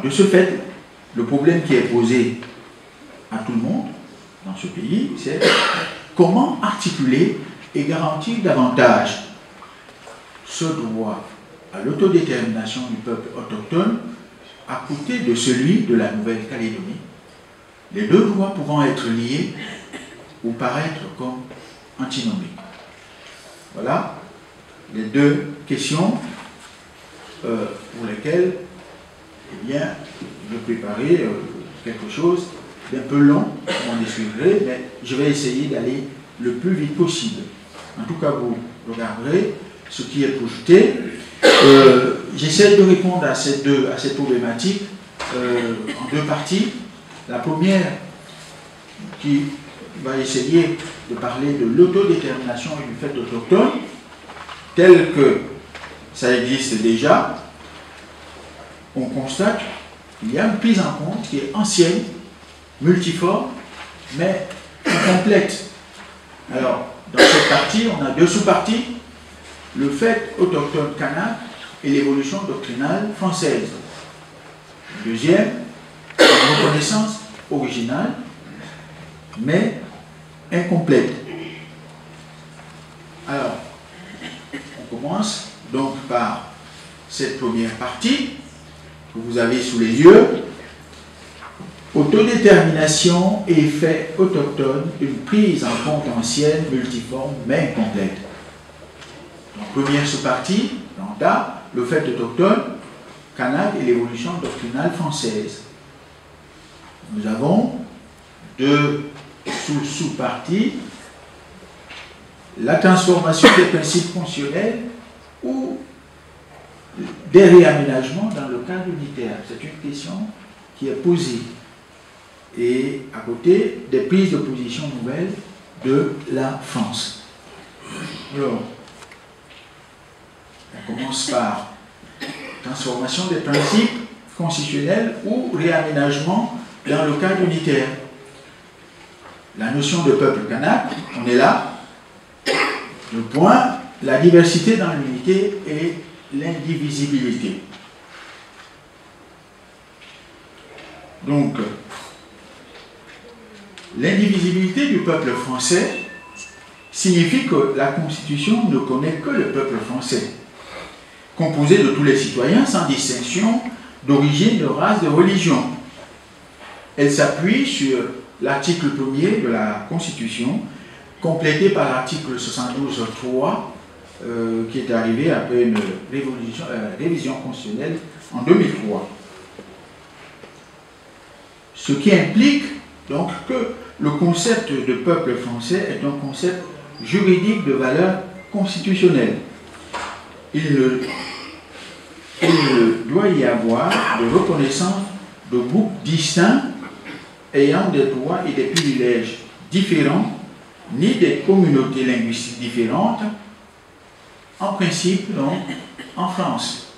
De ce fait, le problème qui est posé à tout le monde dans ce pays, c'est comment articuler et garantir davantage ce droit à l'autodétermination du peuple autochtone à côté de celui de la Nouvelle-Calédonie, les deux droits pouvant être liés ou paraître comme antinomiques. Voilà les deux questions pour lesquelles eh bien, je préparais quelque chose d'un peu long, vous m'en excuserez, mais je vais essayer d'aller le plus vite possible. En tout cas, vous regarderez ce qui est projeté. J'essaie de répondre à cette problématique en deux parties. La première, qui va essayer de parler de l'autodétermination et du fait autochtone, tel que ça existe déjà, on constate qu'il y a une prise en compte qui est ancienne, multiforme, mais incomplète. Alors, dans cette partie, on a deux sous-parties, le fait autochtone kanak et l'évolution doctrinale française. Deuxième, une reconnaissance originale, mais incomplète. Alors, on commence donc par cette première partie que vous avez sous les yeux. Autodétermination et fait autochtone, une prise en compte ancienne, multiforme, mais incomplète. Donc, première sous-partie, dans A, le fait autochtone, kanak et l'évolution doctrinale française. Nous avons deux sous-parties, la transformation des principes fonctionnels ou des réaménagements dans le cadre unitaire. C'est une question qui est posée. Et à côté, des prises de position nouvelles de la France. Alors, on commence par transformation des principes constitutionnels ou réaménagement dans le cadre unitaire. La notion de peuple kanak, on est là. Le point, la diversité dans l'unité et l'indivisibilité. Donc, l'indivisibilité du peuple français signifie que la Constitution ne connaît que le peuple français, composé de tous les citoyens sans distinction d'origine, de race, de religion. Elle s'appuie sur l'article 1er de la Constitution, complété par l'article 72.3, qui est arrivé après une révision constitutionnelle en 2003. Ce qui implique donc que le concept de peuple français est un concept juridique de valeur constitutionnelle. Il ne doit y avoir de reconnaissance de groupes distincts ayant des droits et des privilèges différents, ni des communautés linguistiques différentes, en principe, donc, en France.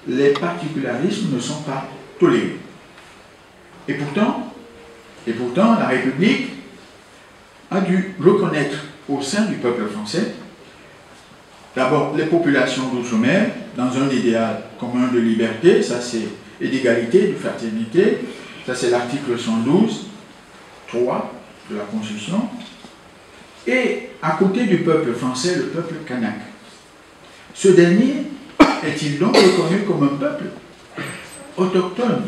Les particularismes ne sont pas tolérés. Et pourtant, la République a dû reconnaître au sein du peuple français, d'abord les populations d'outre-mer, dans un idéal commun de liberté, ça c'est, et d'égalité, de fraternité, ça c'est l'article 112.3 de la Constitution, et à côté du peuple français, le peuple kanak. Ce dernier est-il donc reconnu comme un peuple autochtone,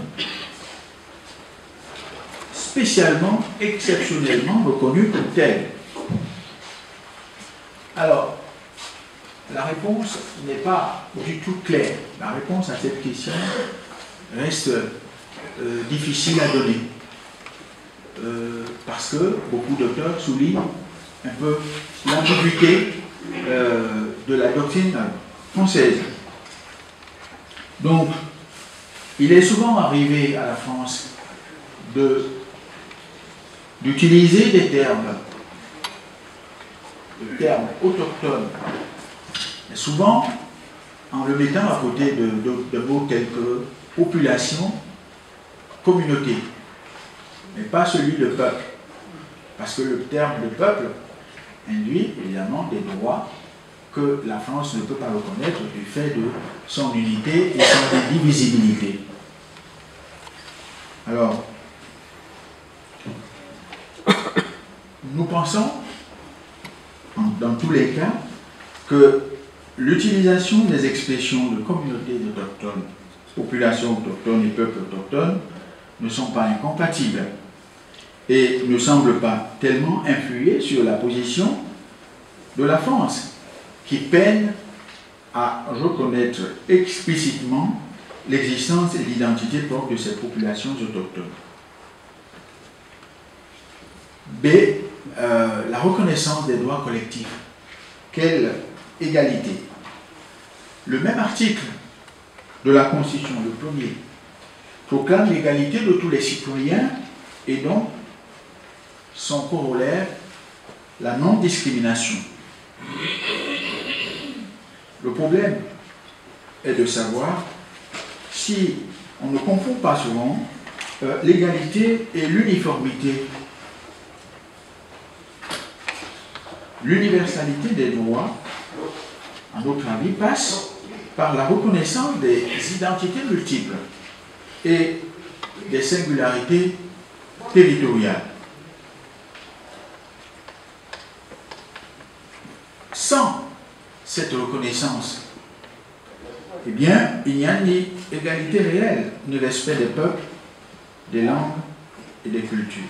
spécialement, exceptionnellement reconnu comme tel? Alors, la réponse n'est pas du tout claire. La réponse à cette question reste difficile à donner. Parce que beaucoup d'auteurs soulignent un peu l'ambiguïté de la doctrine française. Donc, il est souvent arrivé à la France d'utiliser des termes autochtones, mais souvent en le mettant à côté de mots tels que population, communauté, mais pas celui de peuple, parce que le terme de peuple induit évidemment des droits que la France ne peut pas reconnaître du fait de son unité et son indivisibilité. Alors, nous pensons, dans tous les cas, que l'utilisation des expressions de communautés autochtones, populations autochtones et peuples autochtones ne sont pas incompatibles et ne semblent pas tellement influer sur la position de la France, qui peine à reconnaître explicitement l'existence et l'identité propre de ces populations autochtones. B. La reconnaissance des droits collectifs. Quelle égalité? Le même article de la Constitution, le premier, proclame l'égalité de tous les citoyens et donc son corollaire, la non-discrimination. Le problème est de savoir si on ne confond pas souvent l'égalité et l'uniformité. L'universalité des droits, à notre avis, passe par la reconnaissance des identités multiples et des singularités territoriales. Sans cette reconnaissance, eh bien, il n'y a ni égalité réelle, ni respect des peuples, des langues et des cultures.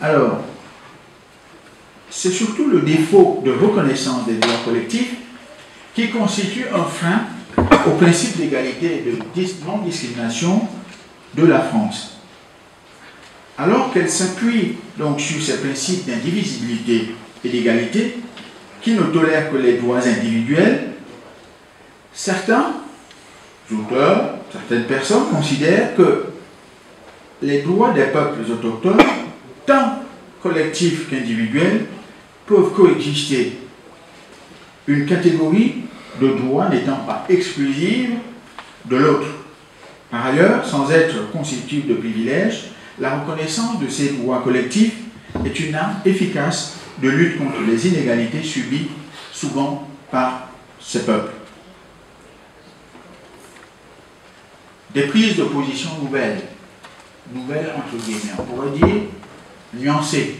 Alors, c'est surtout le défaut de reconnaissance des droits collectifs qui constitue un frein au principe d'égalité et de non-discrimination de la France. Alors qu'elle s'appuie donc sur ces principes d'indivisibilité et d'égalité qui ne tolèrent que les droits individuels, certains auteurs, certaines personnes considèrent que les droits des peuples autochtones, tant collectifs qu'individuels, peuvent coexister, une catégorie de droits n'étant pas exclusive de l'autre. Par ailleurs, sans être constitutive de privilèges, la reconnaissance de ces droits collectifs est une arme efficace de lutte contre les inégalités subies souvent par ces peuples. Des prises de position nouvelles entre guillemets, on pourrait dire nuancées,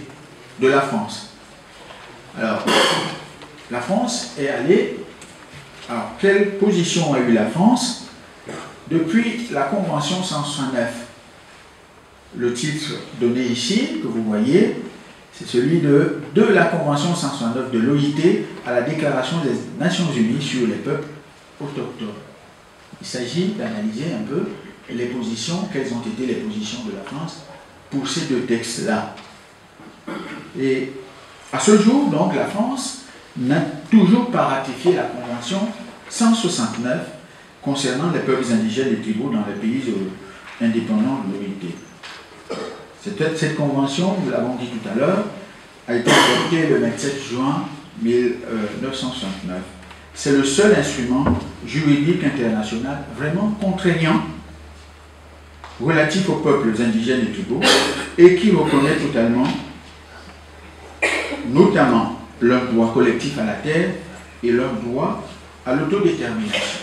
de la France. Alors, la France est allée. Alors, quelle position a eu la France depuis la Convention 169? Le titre donné ici, que vous voyez, c'est celui de la Convention 169 de l'OIT à la Déclaration des Nations Unies sur les peuples autochtones. Il s'agit d'analyser un peu les positions, quelles ont été les positions de la France pour ces deux textes-là. Et à ce jour, donc, la France n'a toujours pas ratifié la Convention 169 concernant les peuples indigènes et tribaux dans les pays indépendants de l'OIT. Cette convention, nous l'avons dit tout à l'heure, a été adoptée le 27 juin 1969. C'est le seul instrument juridique international vraiment contraignant relatif aux peuples indigènes et tribaux et qui reconnaît totalement, notamment leur droit collectif à la terre et leur droit à l'autodétermination.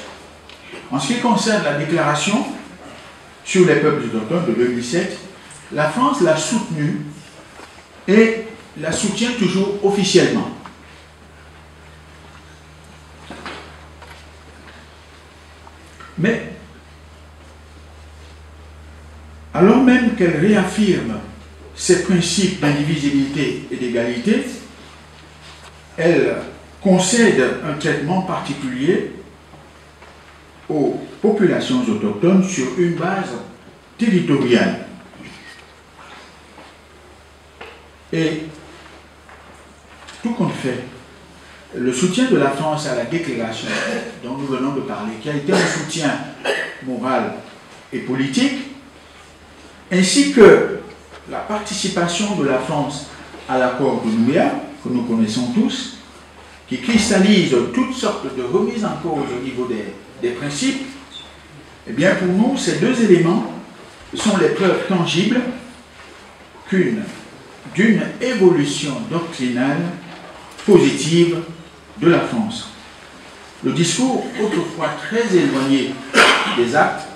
En ce qui concerne la déclaration sur les peuples autochtones de 2007, la France l'a soutenue et la soutient toujours officiellement. Mais, alors même qu'elle réaffirme ses principes d'indivisibilité et d'égalité, elle concède un traitement particulier aux populations autochtones sur une base territoriale. Et tout compte fait, le soutien de la France à la déclaration dont nous venons de parler, qui a été un soutien moral et politique, ainsi que la participation de la France à l'accord de Nouméa, que nous connaissons tous, qui cristallise toutes sortes de remises en cause au niveau des principes, eh bien pour nous, ces deux éléments sont les preuves tangibles d'une évolution doctrinale positive de la France. Le discours, autrefois très éloigné des actes,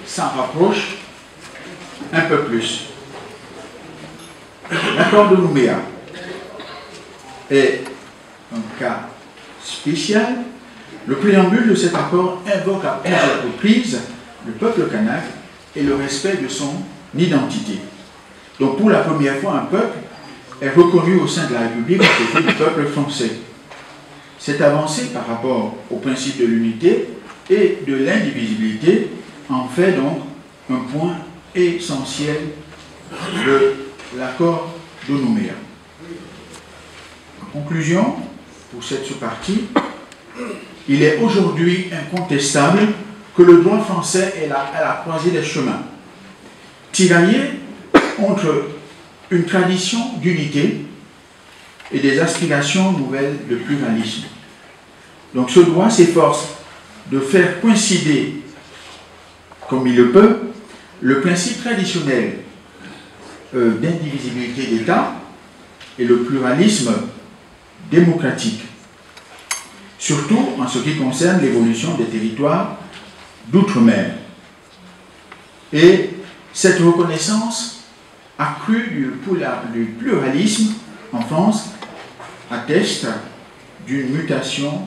s'en rapproche un peu plus. L'accord de Nouméa est un cas spécial. Le préambule de cet accord invoque à plusieurs reprises le peuple kanak et le respect de son identité. Donc pour la première fois, un peuple est reconnu au sein de la République côté du peuple français. Cette avancée par rapport au principe de l'unité et de l'indivisibilité en fait donc un point essentiel de l'accord de Nouméa. En conclusion, pour cette sous-partie, il est aujourd'hui incontestable que le droit français est à la croisée des chemins, tiraillé entre une tradition d'unité et des aspirations nouvelles de pluralisme. Donc ce droit s'efforce de faire coïncider, comme il le peut, le principe traditionnel d'indivisibilité d'État et le pluralisme démocratique, surtout en ce qui concerne l'évolution des territoires d'outre-mer. Et cette reconnaissance accrue du pluralisme en France atteste d'une mutation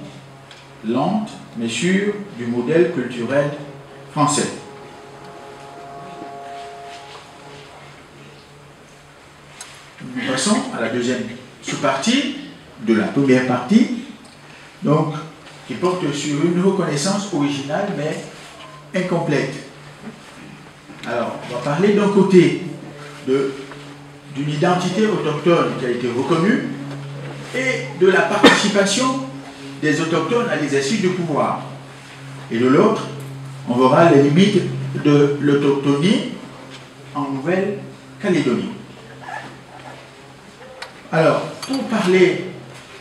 lente mais sûre du modèle culturel français. Nous passons à la deuxième sous-partie de la première partie, donc, qui porte sur une reconnaissance originale mais incomplète. Alors, on va parler d'un côté d'une identité autochtone qui a été reconnue et de la participation des autochtones à l'exercice du pouvoir. Et de l'autre, on verra les limites de l'autochtonie en Nouvelle-Calédonie. Alors, pour parler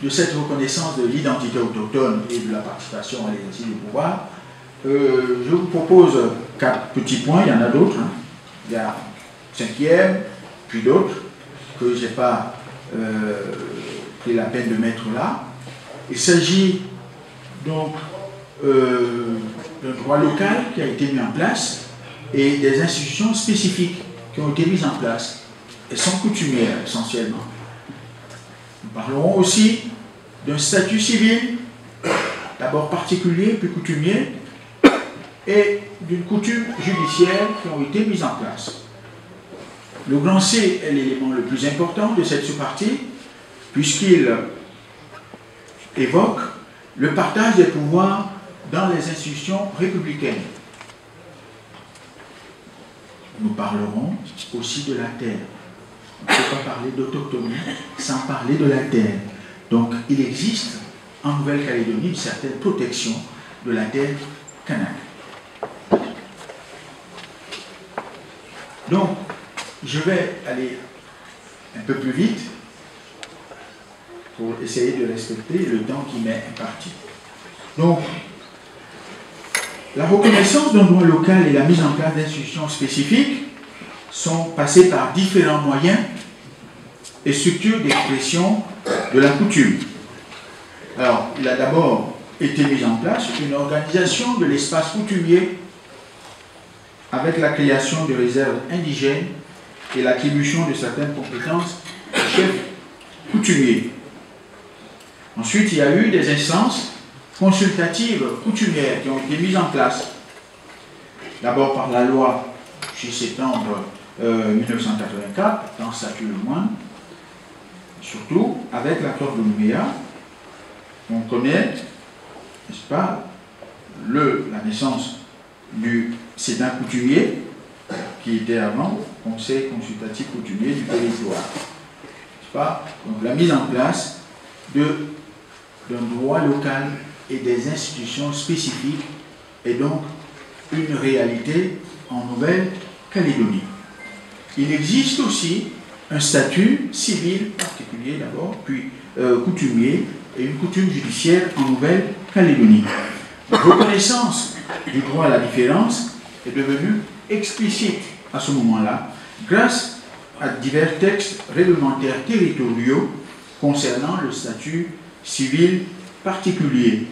de cette reconnaissance de l'identité autochtone et de la participation à l'exercice du pouvoir, je vous propose 4 petits points, il y en a d'autres. Hein. Il y a 5e, puis d'autres que je n'ai pas pris la peine de mettre là. Il s'agit donc d'un droit local qui a été mis en place et des institutions spécifiques qui ont été mises en place et sont coutumières essentiellement. Nous parlerons aussi d'un statut civil, d'abord particulier puis coutumier, et d'une coutume judiciaire qui ont été mises en place. Le grand C est l'élément le plus important de cette sous-partie, puisqu'il évoque le partage des pouvoirs dans les institutions républicaines. Nous parlerons aussi de la terre. On ne peut pas parler d'autochtonie sans parler de la terre. Donc, il existe en Nouvelle-Calédonie une certaine protection de la terre kanak. Donc, je vais aller un peu plus vite pour essayer de respecter le temps qui m'est imparti. Donc, la reconnaissance d'un droit local et la mise en place d'institutions spécifiques sont passées par différents moyens et structures d'expression de la coutume. Alors, il a d'abord été mis en place une organisation de l'espace coutumier avec la création de réserves indigènes et l'attribution de certaines compétences aux chefs coutumiers. Ensuite, il y a eu des instances consultatives coutumières qui ont été mises en place. D'abord par la loi 6 septembre 1984, dans statut le moine, surtout avec l'accord de Nouméa, on connaît, n'est-ce pas, la naissance du Sénat coutumier, qui était avant Conseil consultatif coutumier du territoire. N'est-ce pas? Donc la mise en place d'un droit local et des institutions spécifiques est donc une réalité en Nouvelle-Calédonie. Il existe aussi un statut civil particulier d'abord, puis coutumier et une coutume judiciaire en Nouvelle-Calédonie. La reconnaissance du droit à la différence est devenue explicite à ce moment-là grâce à divers textes réglementaires territoriaux concernant le statut civil particulier.